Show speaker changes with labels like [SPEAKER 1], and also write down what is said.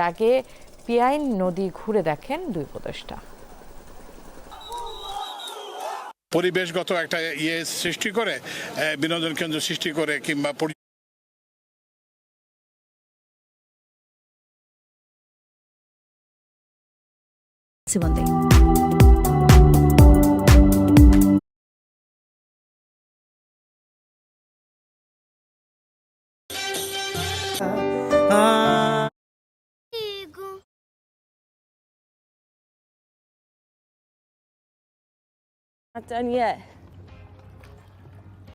[SPEAKER 1] আগে পিয়াইন নদী ঘুরে দেখেন দুই উপদেষ্টা।
[SPEAKER 2] পরিবেশগত একটা সৃষ্টি করে, বিনোদন কেন্দ্র সৃষ্টি করে কিংবা
[SPEAKER 3] Not done yet.